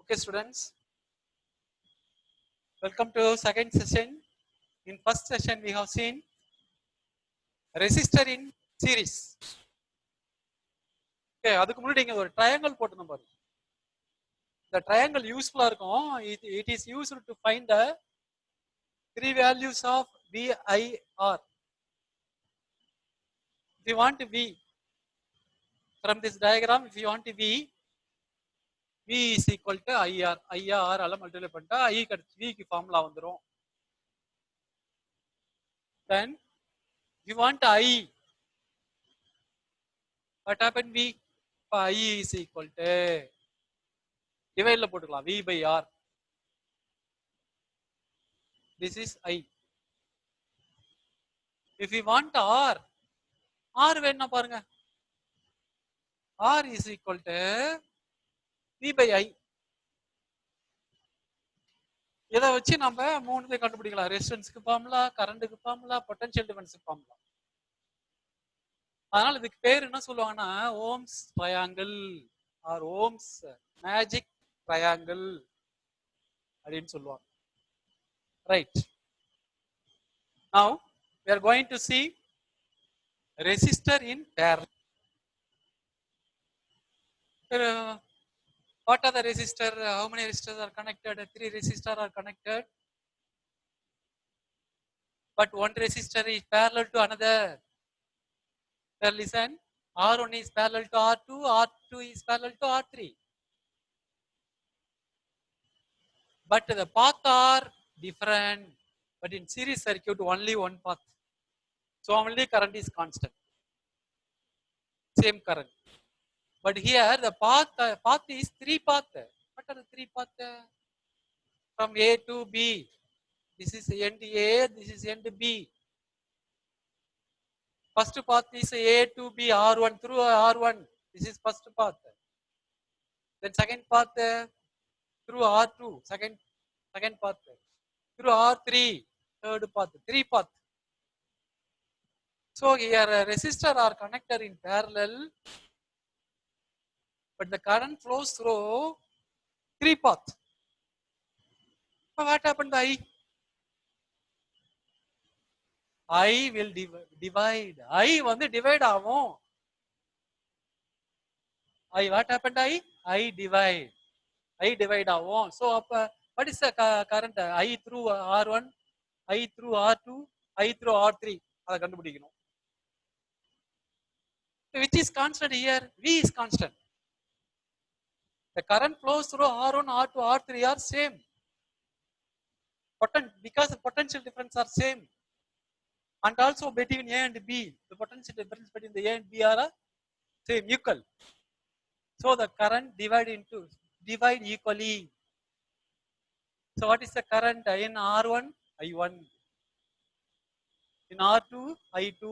Okay, students, welcome to second session. In first session, we have seen resistor in series. Okay, அதுக்கு முன்னாடி இங்க ஒரு triangle போட்டுருந்தோம் பாருங்க. The triangle useful இருக்கும். It is used to find the three values of V, I, R. If you want V from this diagram, if you want V, V is equal to IR. IR ஆல multiply பண்ணிட்டா I கிடைச்சு V க்கு formula வந்துரும். Then if you want I, what happened V? I is equal to டிவைட்ல போட்டுக்கலாம் V by R. This is I. If you want R, R வேணா பாருங்க. R is equal to V by I. இதை வச்சு நம்ம மூணுத்தையும் கண்டுபிடிக்கலாம். ரெசிஸ்டன்ஸ்க்கு ஃபார்முலா, கரண்ட்டுக்கு ஃபார்முலா, பொட்டன்ஷியல் டிஃபரன்ஸ்க்கு ஃபார்முலா. அதனால இதுக்கு பேர் என்ன சொல்லுவாங்கன்னா Ohm's triangle or Ohm's magic triangle அப்படின்னு சொல்லுவாங்க. Right. Now we are going to see resistor in parallel. What are the resistor? How many resistors are connected? 3 resistors are connected. But one resistor is parallel to another. Now listen, R1 is parallel to R2, R2 is parallel to R3. But the paths are different. But in series circuit, only one path. So only current is constant. Same current. But here the path is 3 paths. What are the 3 paths? From A to B. This is end A, this is end B. First path is A to B, R1 through R1. This is first path. Then second path through R2, second path. Through R3, third path, 3 path. So here resistors are connected in parallel, but the current flows through 3 paths. So what happened to I? I will divide. I வந்து divide ஆகும். I what happened to I divide. I divide ஆகும். So அப்ப what is the current? I through R1, I through R2, I through R3. அதை கண்டுபிடிக்கணும். Which is constant here? V is constant. The current flows through R1, R2, R3 are same. Because the potential difference are same. And also between A and B, the potential difference between the A and B are same, equal. So the current divide equally. So what is the current in R1? I1. In R2, I2.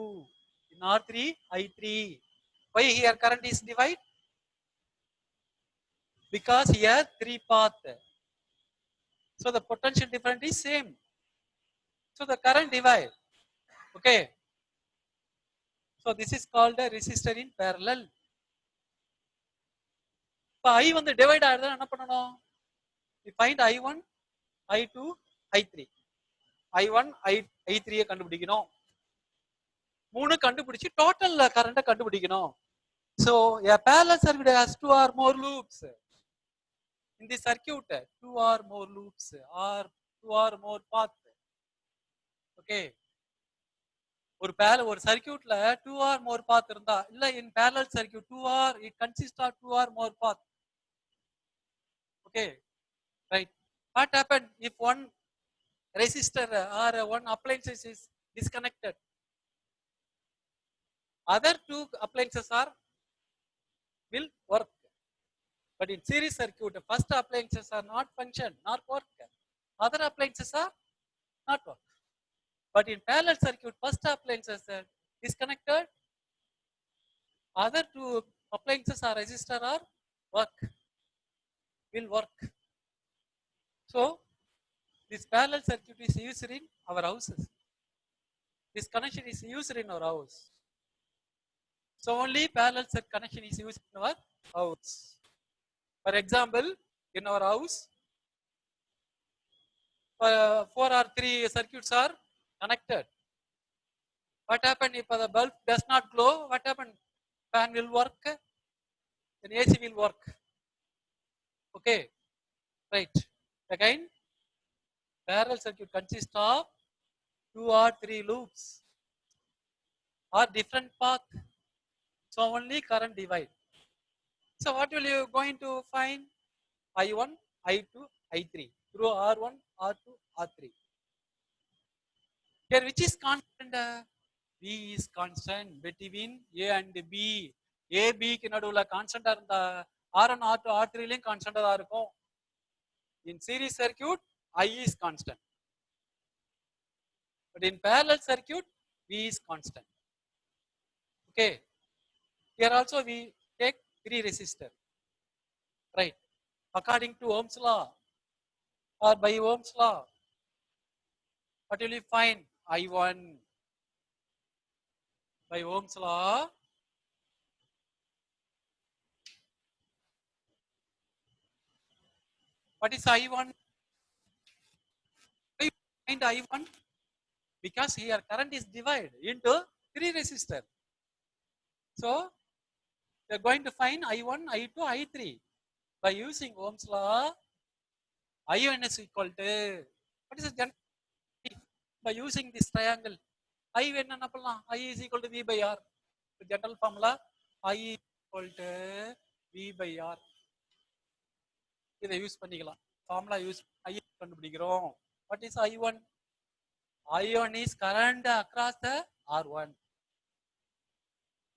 In R3, I3. Why here current is divide? Because here 3 paths. So the potential difference is same. So the current divide. Okay. So this is called a resistor in parallel. இப்போ I வந்து divide ஆகுது என்ன பண்ணணும்? We find I1, I2, I3. I1, I3 கண்டுபிடிக்கணும். 3 கண்டுபிடிச்சு total கரண்ட கண்டுபிடிக்கணும். So a parallel circuit has 2 or more loops. In this circuit 2 or more loops or 2 or more paths. Okay. ஒரு சர்க்யூட்ல 2 or more path இருந்தா இல்ல in parallel circuit 2 or it consists of 2 or more path. Okay, right. What happened if one resistor or one appliance is disconnected? Other 2 appliances will work. But in series circuit, first appliances are not function, not work. Other appliances are not work. But in parallel circuit, first appliances are disconnected. Other 2 appliances or resistor are will work. So this parallel circuit is used in our houses. This connection is used in our house. So only parallel circuit connection is used in our house. For example, in our house. 4 or 3 circuits are connected. What happened if the bulb does not glow? What happened? Fan will work, then AC will work. Okay, right. Again, parallel circuit consists of 2 or 3 loops or different path. So only current divide. So what will you going to find? I1, I2, I3 through R1, R2, R3. Here which is constant? B is constant between A and B. A, B க்கு நடுவுல கான்ஸ்டன்டா இருந்தா R1, R2, R3 லயும் கான்ஸ்டன்டா தான் இருக்கும். In series circuit, I is constant. But in parallel circuit, V is constant. Okay. Here also we take 3 resistor. Right. According to Ohm's law or by Ohm's law, what will you find? I1 by Ohm's law. What is I1? Why find I1? Because here current is divided into 3 resistor. So we are going to find I1, I2, I3 by using Ohm's law. I1 is equal to, what is the by using this triangle? I என்ன பண்ணலாம்? I is equal to V by R. General formula I is equal to V by R. இதை use பண்ணிக்கலாம். Formula use I கண்டுபிடிக்கிறோம். What is I1? I1 is current across the R1.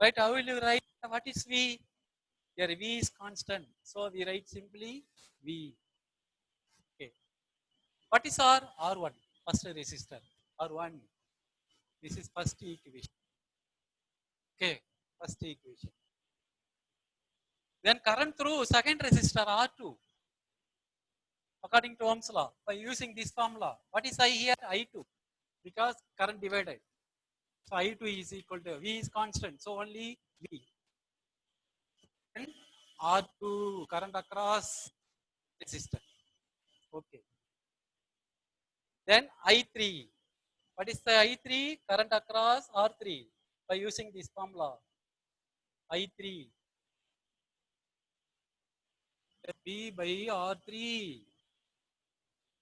Right? How will you write? What is V? Here V is constant. So we write simply V. Okay. What is R? R1. First resistor. R1. This is first equation. Okay. First equation. Then current through second resistor R2. According to Ohm's law, by using this formula. What is I here? I2. Because current divided. So I2 is equal to V is constant. So only V. And R2 current across resistor. Okay. Then I3. What is the I3? Current across R3 by using this formula. I3 V by R3.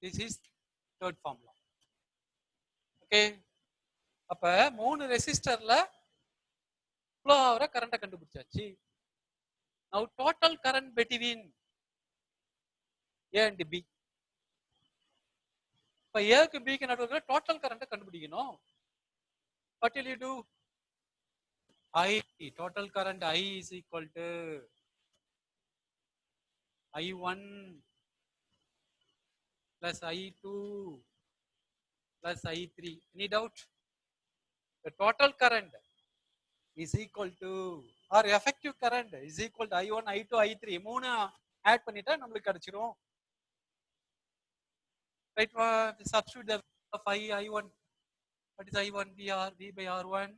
This is third formula. Okay. அப்ப 3 ரெசிஸ்டர்ல flow ஆகிற கரண்ட்டை கண்டுபிடிச்சாச்சு. Now total current between A and B. இப்ப ஏக்கு பிக்கு நடுவுல total கரண்ட்டை கண்டுபிடிக்கணும். What will you do? I total current I is equal to I1 plus I2 plus I3. Any doubt? The total current is equal to or effective current is equal to I1, I2, I3. மூணு add பண்ணிட்டா நம்மளுக்கு கிடைச்சிரும். Right? Substitute the of I1. What is I1? V by R1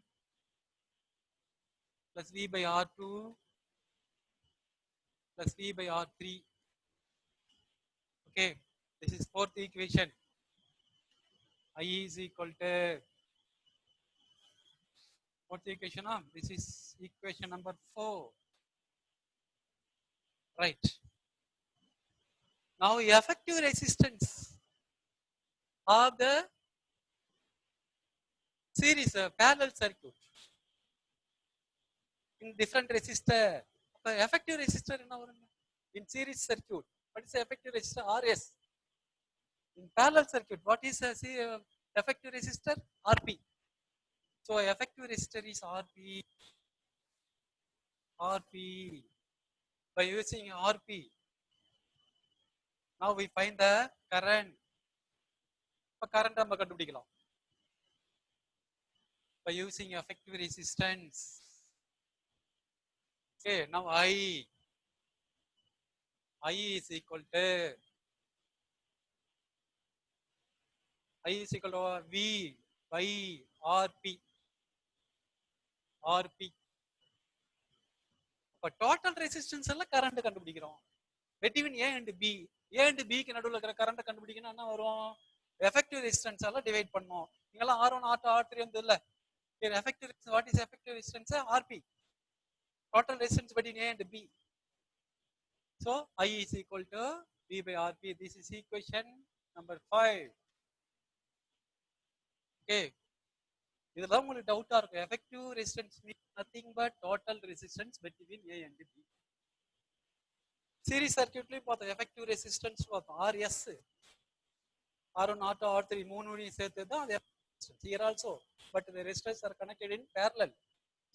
plus V by R2 plus V by R3. Okay. This is fourth equation. I is equal to fourth equation. This is equation number 4. Right. Now effective resistance of the series parallel circuit in different resistor. Effective resistor in series circuit. What is the effective resistor? RS. In parallel circuit, what is effective resistor? RP. So effective resistor is RP. RP. By using RP, now we find the current. Current நம்ம கண்டுபிடிக்கலாம். By using effective resistance. Okay, now I is equal to V by RP. RP. இப்ப total resistance எல்லாம் current கண்டுபிடிக்கிறோம். between A and B. A and B க்கு நடுவுல இருக்கிற current கண்டுபிடிக்கணும் என்ன வரும்? எஃபெக்டிவ் ரெசிஸ்டன்ஸ் எல்லாம் டிவைட் பண்ணோம். நீங்களாம் R1 R2 R3 வந்து இல்ல. Effective resistance, what is effective resistance? RP. Total resistance between A and B. So I is equal to V by RP. This is equation number 5. Okay. இதெல்லாம் உங்களுக்கு டவுட்டா இருக்கும். Effective resistance means nothing but total resistance between A and B. Series சர்க்யூட்லயும் பார்த்தோம் effective resistance பார்த்தோம் RS. R1 R2 R3 மூணுடையும் சேர்த்து தான் அது resistance. Here also, but the resistors are connected in parallel.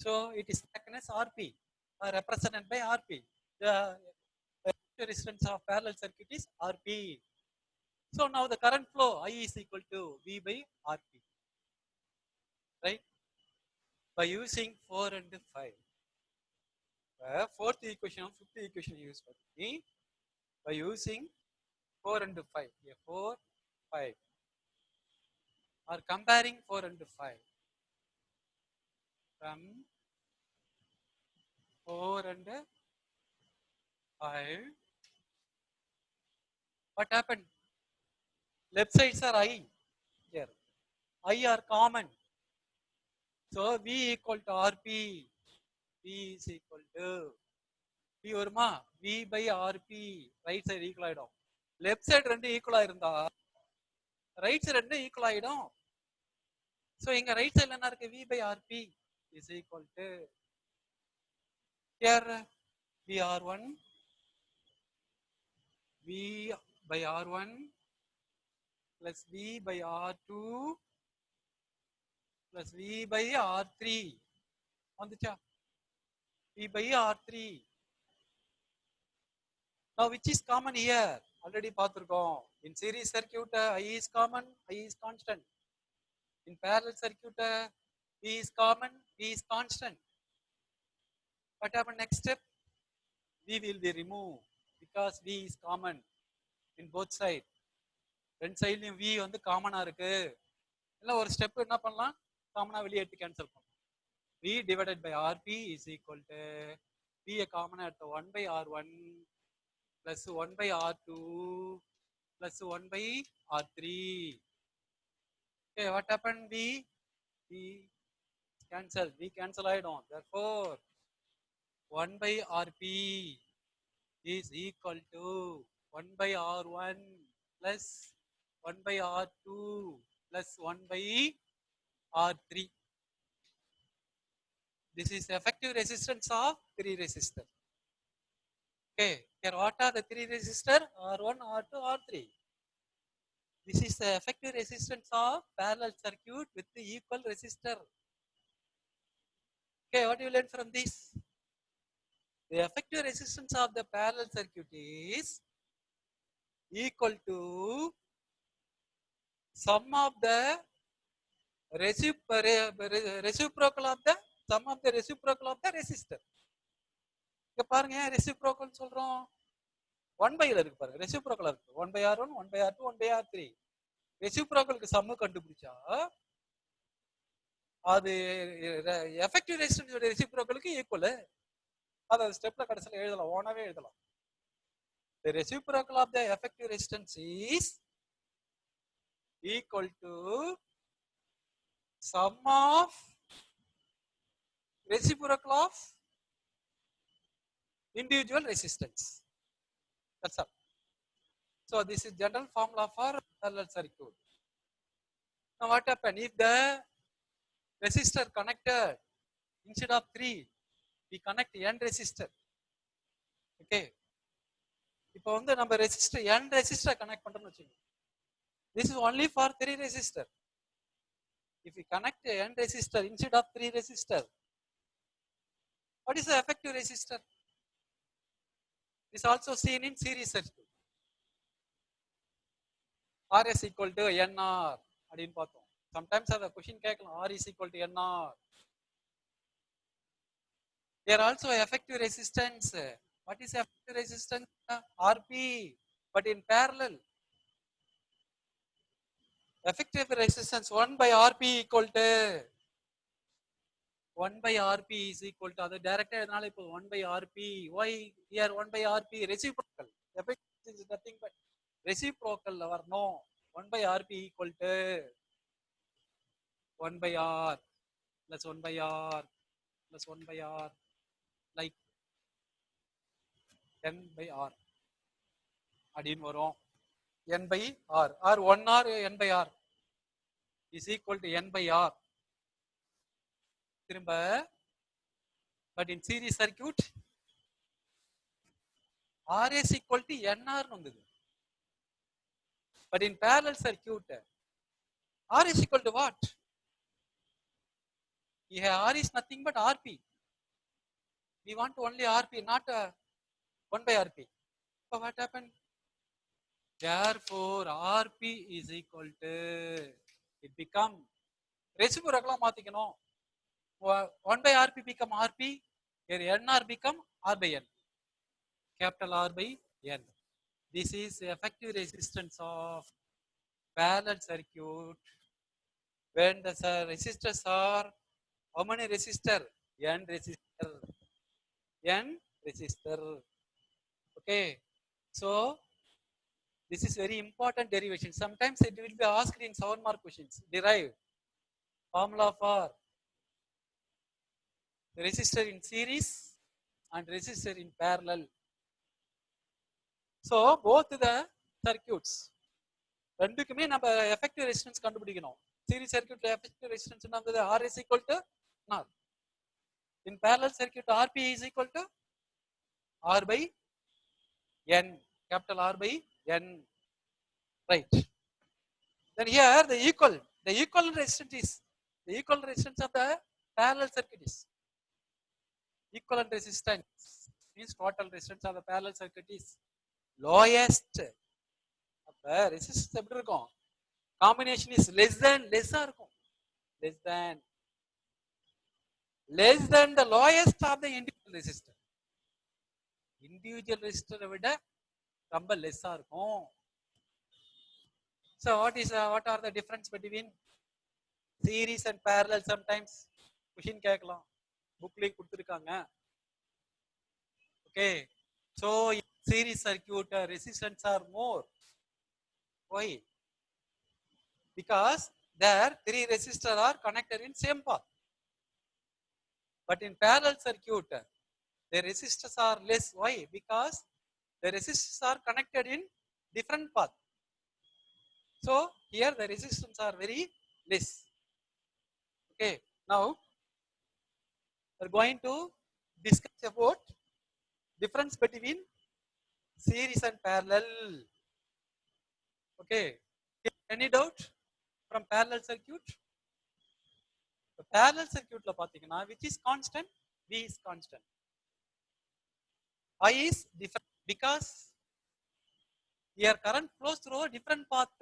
So it is taken as RP, represented by RP. The resistance of parallel circuit is RP. So now the current flow I is equal to V by RP. Right? By using 4 and 5. Fourth equation, fifth equation use for me. By using 4 and 5. Yeah, 4, 5. Or comparing 4 and 5. From 4 and 5. What happened? Left sides are I. Here. I are common. So V equal to RP. V is equal to V வருமா? V by RP. Right side equal ஆயிடும். Left side ரெண்டு equal ஆயிருந்தா right side ரெண்டு equal ஆயிடும். So இங்க right side என்ன இருக்கு? V by RP is equal to here VR1 V by R1 plus V by R2 plus V by R3 வந்துச்சா? V by R3. Now which is common here? Already பார்த்திருக்கோம். In series circuit I is common, I is constant. In parallel circuit V is common, V is constant. What happened next step? V will be removed because V is common in both sides. ரெண்டு சைட்லயும் V வந்து காமனா இருக்கு. இல்ல ஒரு step என்ன பண்ணலாம்? காமனா வெளியே எடுத்து கேன்சல் பண்ணலாம். V divided by RP is equal to V a common at 1 by R1 plus 1 by R2 plus 1 by R3. Okay, what happened? V cancel. V cancel ஆயிடும். Therefore 1 by RP is equal to 1 by R1 plus 1 by R2 plus 1 by R3. This is effective resistance of 3 resistor. Okay, here what are the 3 resistor? R1, R2, R3. This is the effective resistance of parallel circuit with the equal resistor. Okay, what do you learn from this? The effective resistance of the parallel circuit is equal to sum of the reciprocal of the sum of the reciprocal of the resistor. இங்க பாருங்க reciprocal சொல்றோம் 1 by இருக்கு பாருங்க reciprocal இருக்கு 1 by R1 1 by R2 1 by R3 reciprocalக்கு some கண்டுபிடிச்சா அது effective resistance ஓட reciprocalக்கு equal. அத ஸ்டெப்ல கடைசில எழுதலாம் ஓனாவே எழுதலாம். The reciprocal of the effective resistance is equal to sum of reciprocal of individual resistance. That's all. So this is general formula for parallel circuit. Now what happen if the resistor connected instead of 3 we connect n resistor. Okay, இப்போ வந்து நம்ம resistor n resistor connect பண்றோம்னு வெச்சுங்க. This is only for 3 resistor. If we connect n resistor instead of 3 resistor, what is the effective resistor? Is also seen in series circuit. RS equal to NR அப்படின்னு பார்த்தோம். Sometimes the question கேட்கலாம் R is equal to NR. There also effective resistance. What is effective resistance? RP, but in parallel. Effective resistance 1 by RP equal to 1 by RP is equal to அது டைரக்டா எதனால இப்போ 1 by RP. Why here 1 by RP? Reciprocal. effective is nothing but reciprocal வரணும். 1 by RP equal to 1 by R plus 1 by R plus 1 by R, like n by R அப்படின்னு வரும். n by R or 1 R n by R is equal to n by R. திரும்ப but in series circuit RS equal to NR வந்தது. But in parallel circuit R is equal to what? Here R is nothing but RP. We want only RP, not 1 by RP. So what happened? Therefore RP is equal to, it become reciprocal மாத்திக்கணும். 1 by RP become RP, here NR become R by N, capital R by N. This is effective resistance of parallel circuit when the resistors are, how many resistor? N resistor. N resistor. Okay. So this is very important derivation. Sometimes it will be asked in 7 mark questions. Derive formula for resistor in series and resistor in parallel. So both the circuits ரெண்டுக்குமே நம்ம effective resistance கண்டுபிடிக்கணும். Series circuit effective resistance என்னது? R is equal to R. In parallel circuit RP is equal to R by N, capital R by N. Right. Then here the equivalent resistance is, the equivalent resistance of the parallel circuit is, equivalent resistance means total resistance of the parallel circuit is lowest. அப்ப resistance எப்படி இருக்கும்? Combination is less than இருக்கும். Less than the lowest of the individual resistor. Individual resistor விட ரொம்ப less இருக்கும். So what are the difference between series and parallel? Sometimes question கேட்கலாம், booklet கொடுத்திருக்காங்க. Okay, so in series circuit resistance are more. Why? Because there 3 resistors are connected in same path. But in parallel circuit the resistors are less. Why? Because the resistors are connected in different path. So here the resistance are very less. Okay, now we are going to discuss about difference between series and parallel. Okay, any doubt from parallel circuit? The parallel circuit la pathina, which is constant? V is constant. I is different because here current flows through a different path.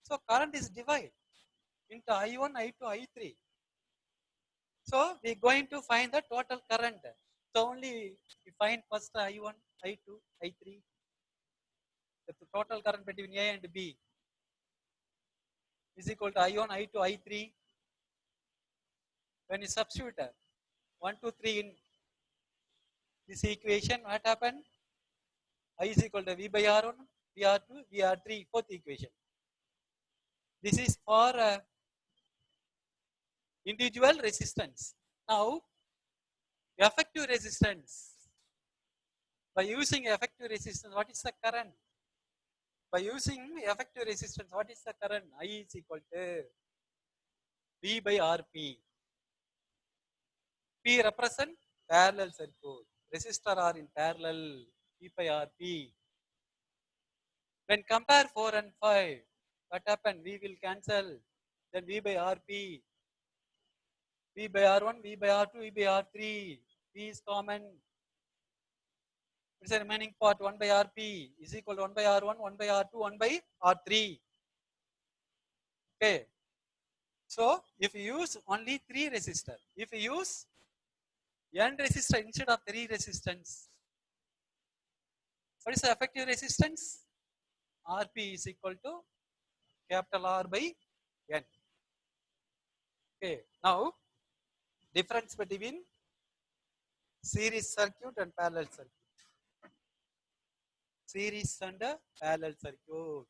So current is divided into I1, I2, I3. So we are going to find the total current. So only we find first I1, I2, I3. The total current between A and B is equal to I1, I2, I3. When you substitute 1, 2, 3 in this equation, what happened? I is equal to V by R1, VR2, VR3, fourth equation. This is for individual resistance. Now, effective resistance. By using effective resistance, what is the current? By using effective resistance, what is the current? I is equal to V by RP. P represent parallel circuit. Resistor are in parallel. P by RP. When compare 4 and 5, what happened? V will cancel. Then V by RP. V by R1, V by R2, V by R3. V is common. It's the remaining part 1 by RP is equal to 1 by R1, 1 by R2, 1 by R3. Okay. So if you use only 3 resistors, if you use N resistor instead of 3 resistance, what is the effective resistance? RP is equal to capital R by N. Okay. Now difference between series circuit and parallel circuit. series and a parallel circuit.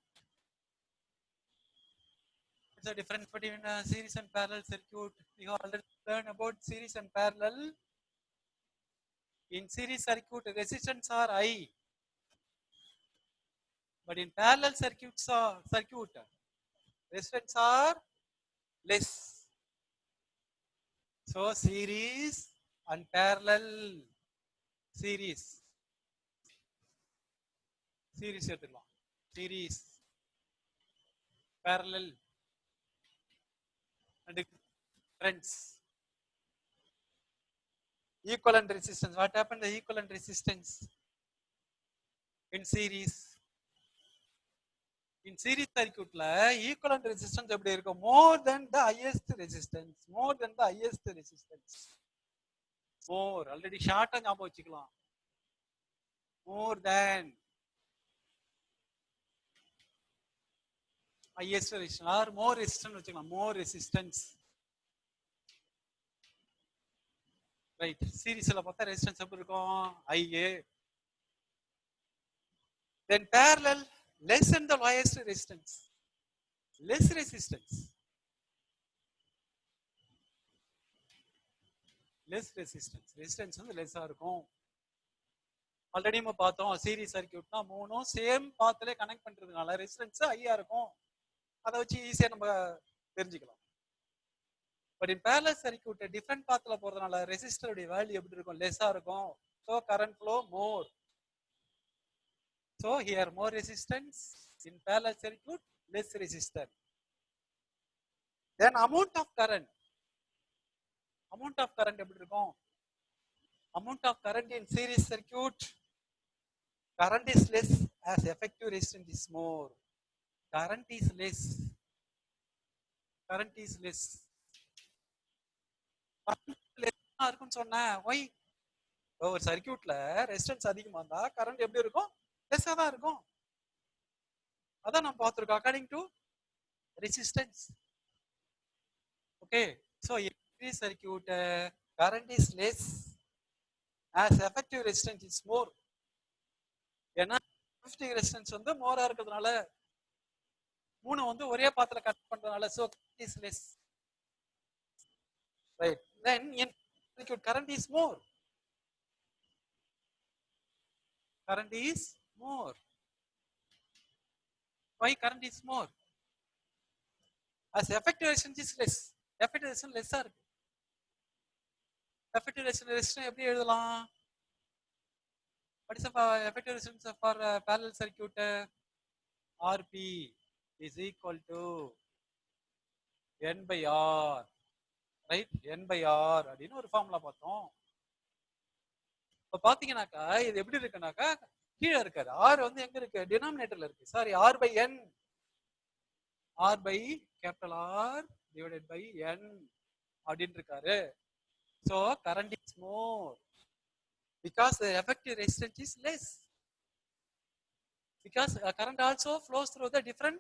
What's the difference between a series and parallel circuit? We have already learned about series and parallel. In series circuit, resistance are high, but in parallel circuits, resistance are less. So series and parallel series எடுத்துக்கலாம். Series parallel and friends. Equivalent resistance. What happened to equivalent resistance in series? In series circuit la equivalent resistance எப்படி இருக்கும்? More than the highest resistance. More than the highest resistance. More. Already short ஆ ஞாபகம் வச்சுக்கலாம். More than highest resistance or more resistance வச்சுக்கலாம். More resistance. Right. Seriesல பார்த்தா resistance எப்படி இருக்கும்? IA. Then parallel less than the highest resistance. Less resistance. Less resistance. Resistance வந்து less ஆ இருக்கும். Already நம்ம பார்த்தோம் சீரிஸ் சர்க்கியூட்னா மூணும் சேம் பாத்ல கனெக்ட் பண்றதுனால ரெசிஸ்டன்ஸ் ஹையா இருக்கும். அதை வச்சு ஈஸியா நம்ம தெரிஞ்சுக்கலாம். But in parallel circuit different பாத்ல போறதுனால ரெசிஸ்டருடைய வேல்யூ எப்படி இருக்கும்? லெஸ்ஸா இருக்கும். So current flow more. So here more resistance. In parallel circuit less resistor. Then amount of current. Amount of current எப்படி இருக்கும்? Amount of current in series circuit current is less as effective resistance is more. Current is less. Current is less. இருக்குன்னு சொன்னேன். Y ஒரு சர்க்கியூட்ல resistance அதிகமா இருந்தா current எப்படி இருக்கும்? லெஸ்ஸா தான் இருக்கும். அதான் நம்ம பார்த்திருக்கோம். According to resistance. Okay. So every circuit current is less as effective resistance is more. ஏன்னா effective resistance வந்து மோரா இருக்கிறதுனால மூணு வந்து ஒரே பாத்துல கட் பண்றதுனால so current is less. Right. Then in circuit current is more. Current is more. Why current is more? As effective resistance is less. Effective resistance less ஆ இருக்கு. Effective resistance எப்படி எழுதலாம்? What is the effective resistance for parallel circuit? RP is equal to N by R. Right? N by R அப்படின்னு ஒரு formula பார்த்தோம். இப்போ பாத்தீங்கன்னாக்கா இது எப்படி இருக்குனாக்கா கீழே இருக்காரு. ஆர் வந்து எங்க இருக்கு? டினாமினேட்டர்ல இருக்கு. Sorry, R by N. R by capital R divided by N அப்படின்னு இருக்காரு. So current is more because the effective resistance is less. Because current also flows through the different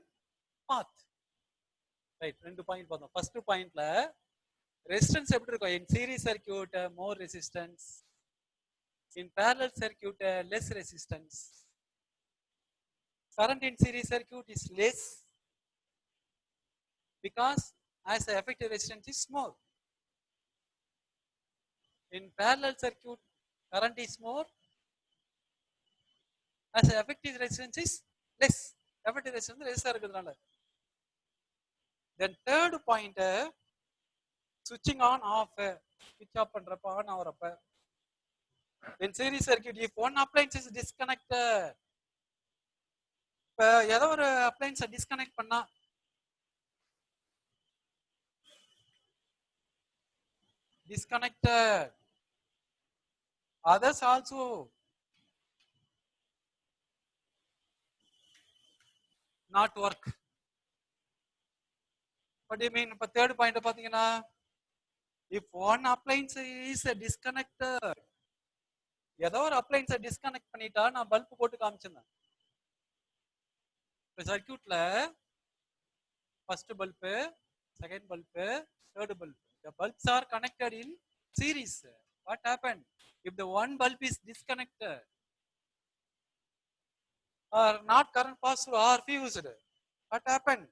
path. Right. ரெண்டு point பார்த்தோம். First பாயிண்ட்ல resistance எப்படி இருக்கும்? in series circuit more resistance. In parallel circuit less resistance. Current in series circuit is less because as the effective resistance is more. In parallel circuit current is more as the effective resistance is less. Effective resistance less இருக்கிறதுனால. Then third point switching on off. Switch off பண்றப்ப on ஆவறப்ப. In series circuit if one appliance is disconnected, இப்ப ஏதோ ஒரு appliance disconnect பண்ணா disconnected, others also not work. What do you mean? இப்ப third point பாத்தீங்கன்னா if one appliance is disconnected, ஏதோ ஒரு appliance disconnect பண்ணிட்டா நான் பல்ப் போட்டு காமிச்சிருந்தேன். இப்ப சர்க்கியூட்ல first bulb, second bulb, third bulb. The bulbs are connected in series. What happened? If the one bulb is disconnected, are not current passed through or fused. What happened?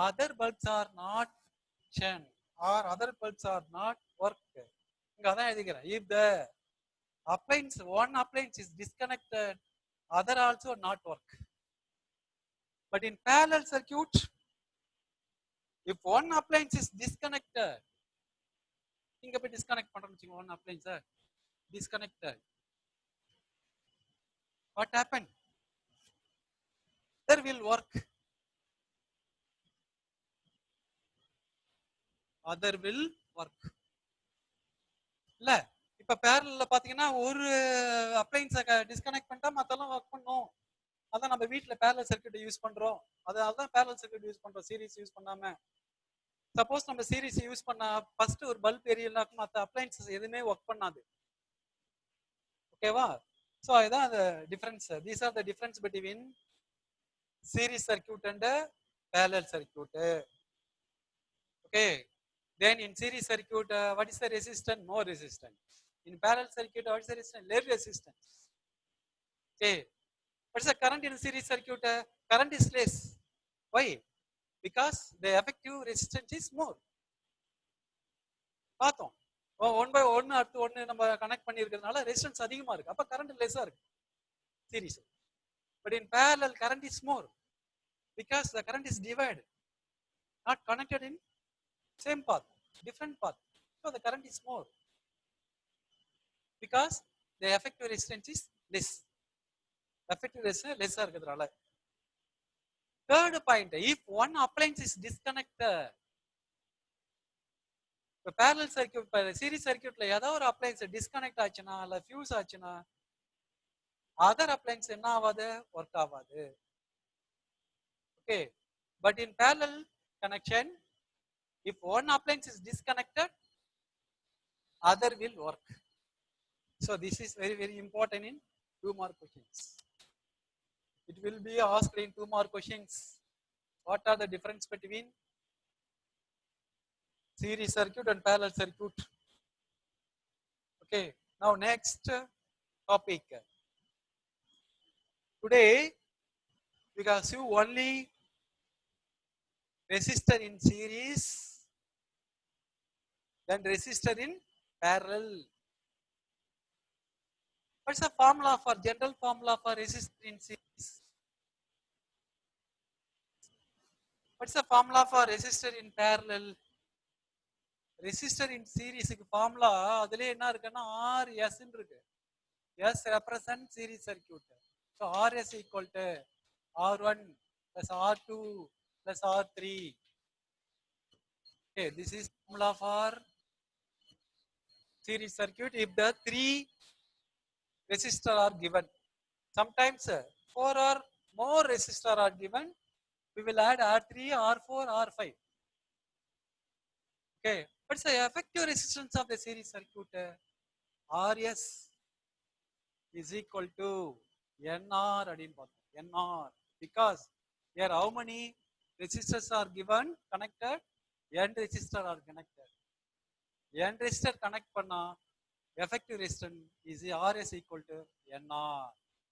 Other bulbs are not function or other bulbs are not work. இங்க அதான் எழுதிக்கிறேன். If the appliance, one appliance is disconnected, other also not work. But in parallel circuit, if one appliance is disconnected, இங்க போய் disconnect பண்றோம்னு வச்சுக்கோங்க, one appliance disconnected. What happened? Other will work. Other will work. இல்ல இப்ப பேரல்ல பாத்தீங்கன்னா ஒரு அப்ளைன்ஸை disconnect பண்ணிட்டா மத்தெல்லாம் work பண்ணும். அதான் நம்ம வீட்டுல பேரலல் சர்க்யூட் யூஸ் பண்றோம். அதான் பேரலல் சர்க்யூட் யூஸ் பண்றோம், சீரிஸ் யூஸ் பண்ணாம. சப்போஸ் நம்ம சீரிஸ் யூஸ் பண்ணா ஃபர்ஸ்ட் ஒரு பல்ப் எரியலாக்கும் மற்ற அப்ளைன்சஸ் எதுவுமே ஒர்க் பண்ணாது. ஓகேவா? ஸோ அதுதான் அந்த difference. These are the difference between series circuit and parallel circuit. Okay. Then in series circuit, what is the resistance? More resistance. In parallel circuit, what is the resistance? Less resistance. Okay. What is the current in series circuit? Current is less. Why? Because the effective resistance is more. பார்த்தோம். 1/1 அடுத்து 1 நம்ம connect பண்ணியிருக்கிறதுனால resistance அதிகமா இருக்கு. அப்ப current லெஸ்ஸா இருக்கு series. But in parallel, current is more because the current is divided, not connected in same path, different path. So the current is more because the effective resistance is less. Effective resistance less இருக்கிறதுனால. Third point, if one appliance is disconnected, இப்போ parallel circuit, series circuitல ஏதாவது ஒரு appliance disconnect ஆச்சுன்னா இல்ல fuse ஆச்சுன்னா other appliance என்ன ஆகாது? Work ஆகாது. Okay. But in parallel connection, if one appliance is disconnected, other will work. So this is very, very important in 2 more questions. It will be asked in 2 more questions. What are the difference between series circuit and parallel circuit? Okay. Now next topic. Today we can see only resistor in series, then resistor in parallel. What's the formula for general formula for resistor in series? What's the formula for resistor in parallel? Resistor in series formula அதுல என்ன இருக்குன்னா RS இருக்கு. S represent series circuit. So RS equal to R1 plus R2 plus R3. Okay, this is formula for series circuit if the 3 resistors are given. Sometimes 4 or more resistors are given. We will add R3, R4, R5. Okay, what's the effective resistance of the series circuit? RS is equal to NR NR, because here how many resistors are given connected? N resistors are connected. N resistor connect panna effective resistance is RS equal to NR.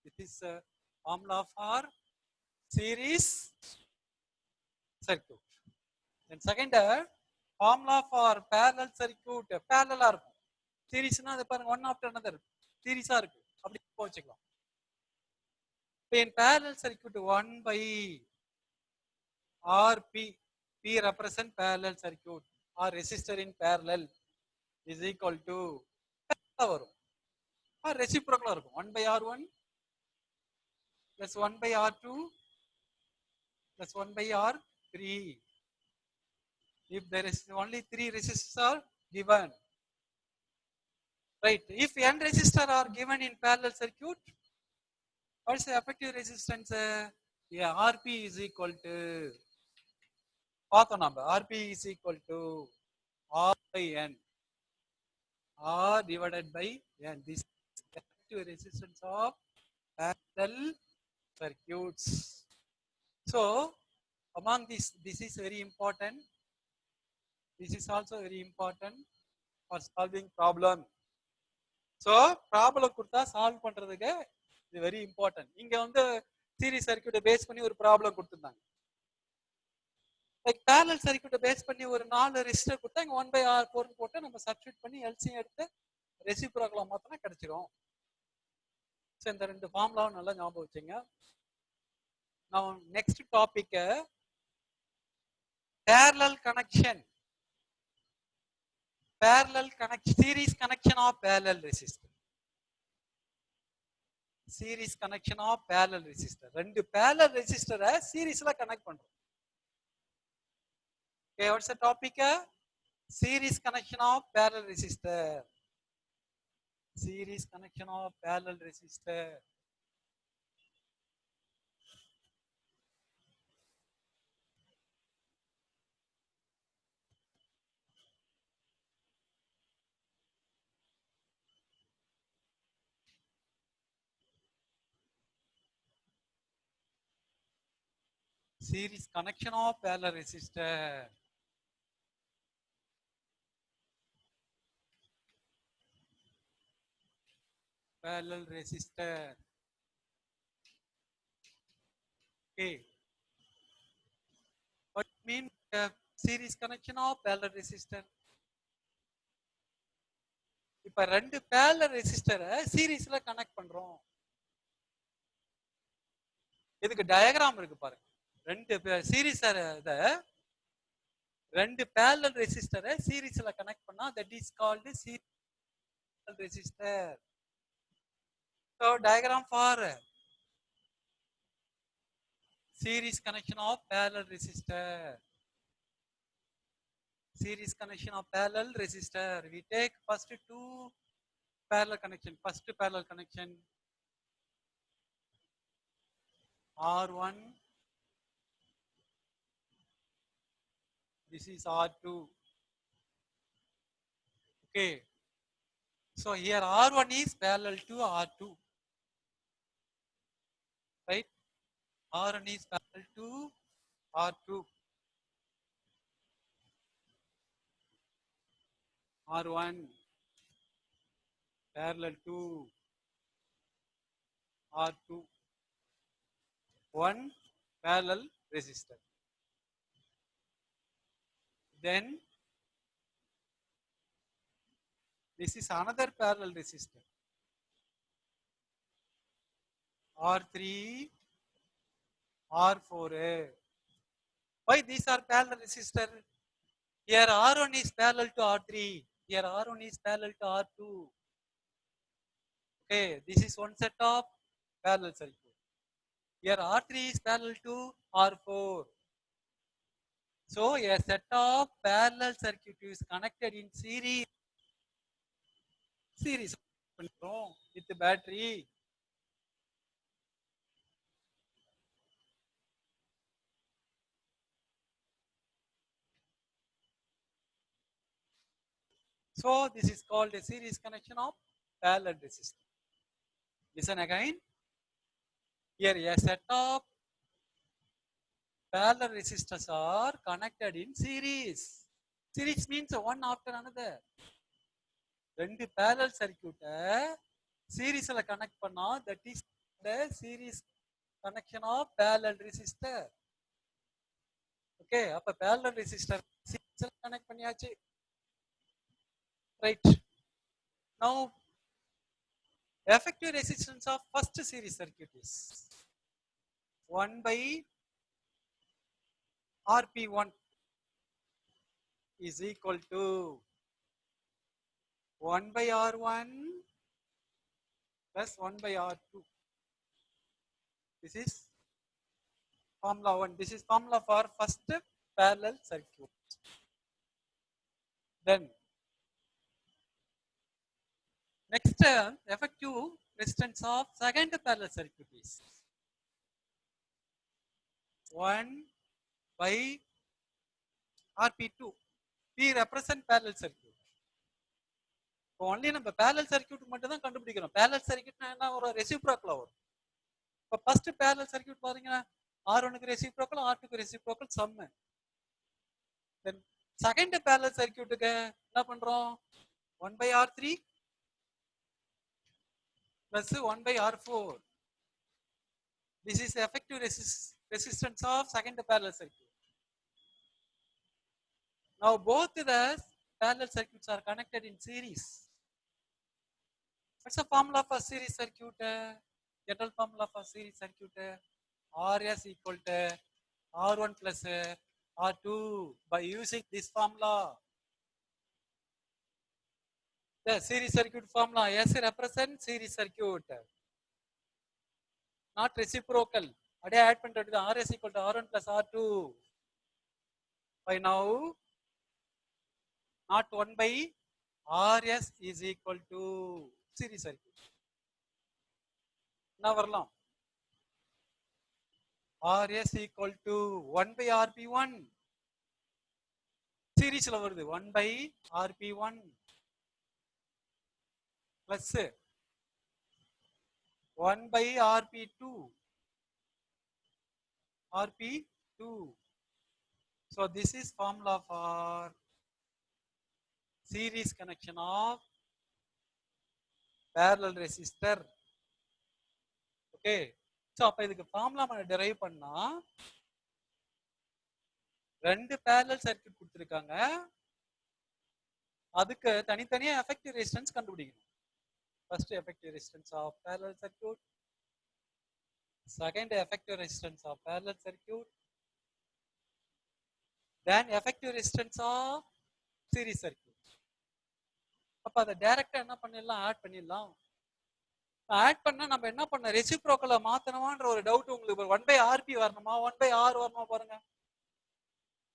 This is formula for series circuit. Then second formula for parallel circuit, parallel இருக்கும். சீரிஸ்னா அது பாருங்க one after another சீரிஸா இருக்கு. அப்படி வச்சுக்கலாம். In parallel circuit 1 by RP, P represent parallel circuit or resistor in parallel is equal to வரும். reciprocal இருக்கும். 1 by R1 plus 1 by R2 plus 1 by R3. If there is only 3 resistors are given, right? If n resistors are given in parallel circuit, what is the effective resistance? Yeah, RP is equal to பார்த்தோம் நம்ம RP is equal to R by N, R divided by N. This is the effective resistance of parallel circuits. So among this is very important. This is also very important for solving problem. So problem கொடுத்தா solve பண்றதுக்கு இது very important. இங்க வந்து series சர்க்யூட்டை base பண்ணி ஒரு problem கொடுத்துருந்தாங்க. Like parallel சர்க்யூட்டை பேஸ் பண்ணி ஒரு 4 ரெசிஸ்டர் கொடுத்தா இங்க 1/R4 போட்டு நம்ம சப்ஸ்டிட் பண்ணி எல்சிஎம் எடுத்து ரெசிப்ரோக்கலா மாத்தினா கிடைச்சிரும். ஸோ இந்த 2 ஃபார்முலாவும் நல்லா ஞாபகம் வச்சுங்க. நான் next topic parallel connection. Parallel connection, series connection of parallel resistor. Series connection of parallel resistor. ரெண்டு parallel resistor சீரிஸ்ல கனெக்ட் பண்றோம். Okay, what's the topic? Series connection of parallel resistor. Series connection of parallel resistor. Series connection of parallel resistor. Parallel resistor. Okay. What mean series connection of parallel resistor? இப்ப ரெண்டு parallel ரெசிஸ்டரை சீரிஸ்ல connect பண்றோம். இதுக்கு diagram இருக்கு பாருங்க. ரெண்டு series ரெண்டு parallel ரெசிஸ்டரை சீரிஸ்ல connect பண்ணா that is called series resistor. So diagram for series connection of parallel resistor. Series connection of parallel resistor. We take first two parallel connection. First parallel connection R1. This is R2. Okay. So here R1 is parallel to R2. Right? R1 is parallel to R2. R1 parallel to R2. One parallel resistor. Then this is another parallel resistor. R3, R4. Why these are parallel resistor? Here R1 is parallel to R3. Here R1 is parallel to R2. Okay, this is one set of parallel circuit. Here R3 is parallel to R4. So a set of parallel circuit is connected in series. Series with the battery. So this is called a series connection of parallel resistor. Listen again. Here a set of parallel resistors are connected in series. Series means one after another. ரெண்டு parallel circuit சீரிஸ்ல connect பண்ணா that is the series connection of parallel resistor. Okay, அப்ப parallel resistor சீரிஸ்ல connect பண்ணியாச்சு. Right. Now effective resistance of first series circuit is 1 by RP1 is equal to 1 by R1 plus 1 by R2. This is formula 1. This is formula for first parallel circuit. Then next effective resistance of second parallel circuit is 1 by RP2. We represent parallel circuit. Only நம்ம parallel circuit மட்டும் தான் கண்டுபிடிக்கிறோம். parallel circuit என்ன ஒரு ரெசிப்ரோக்கலா வரும். இப்போ first parallel circuit பாருங்க, R1க்கு ரெசிப்ரோக்கல், R2க்கு reciprocal sum. Then second parallel circuitக்கு என்ன பண்றோம்? 1 by R3 plus 1 by R4. This is the effective resistance of second parallel circuit. Now both the parallel circuits are connected in series. What's the formula for series circuit? General formula for series circuit: Rs equal to R1 plus R2. By using this formula, the series circuit formula S represents series circuit, not reciprocal. Adhe add பண்றது Rs equal to R1 plus R2. By now, not 1 by Rs is equal to series circuit. என்ன வரலாம்? Rs equal to 1 by Rp1. Series வருது 1 by Rp1 plus 1 by Rp2. Rp2. So this is formula for series connection of parallel resistor. Okay. So அப்ப இதுக்கு formula நம்ம derive பண்ணா ரெண்டு parallel circuit கொடுத்திருக்காங்க. அதுக்கு தனித்தனியா effective resistance கண்டுபிடிக்கணும். First effective resistance of parallel circuit. Second effective resistance of parallel circuit. Then effective resistance of series circuit. அப்ப அதை டைரக்டா என்ன பண்ணிடலாம்? ஆட் பண்ணிடலாம். ஆட் பண்ணா நம்ம என்ன பண்ண ரெசிப்ரோக்கலை மாத்தணுமான்ற ஒரு டவுட் உங்களுக்கு 1 by Rp வரணுமா 1 by R வரணுமா பாருங்க.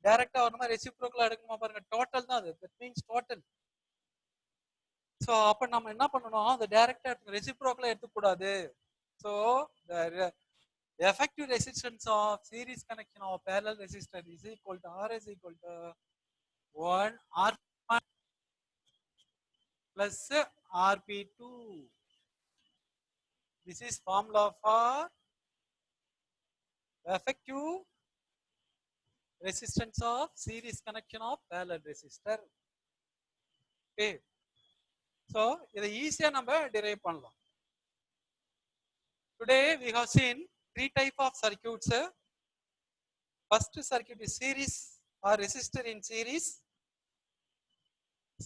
டைரக்டா வரணுமா ரெசிப்ரோக்கலா எடுக்கணுமா பாருங்க. டோட்டல் தான் அது. That means total. சோ அப்ப நம்ம என்ன பண்ணணும்? அந்த டைரக்டா ரெசிப்ரோக்கலா எடுத்துக்கூடாது. So the effective resistance of series connection of parallel resistor is equal to Rs equal to 1 R1 plus Rp2. This is formula for effective resistance of series connection of parallel resistor. Okay. So இதை ஈஸியா நம்ம derive பண்ணலாம். Today we have seen three type of circuits. First circuit is series or resistor in series.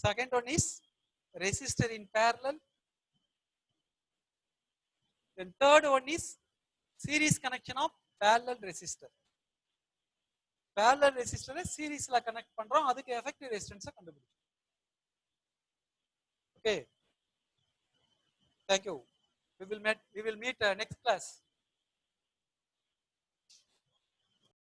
Second one is resistor in parallel. Then third one is series connection of parallel resistor. Parallel resistor series la connect பண்றோம். அதுக்கு effective resistance கண்டுபிடிச்சோம். Okay. Thank you. We will meet next class.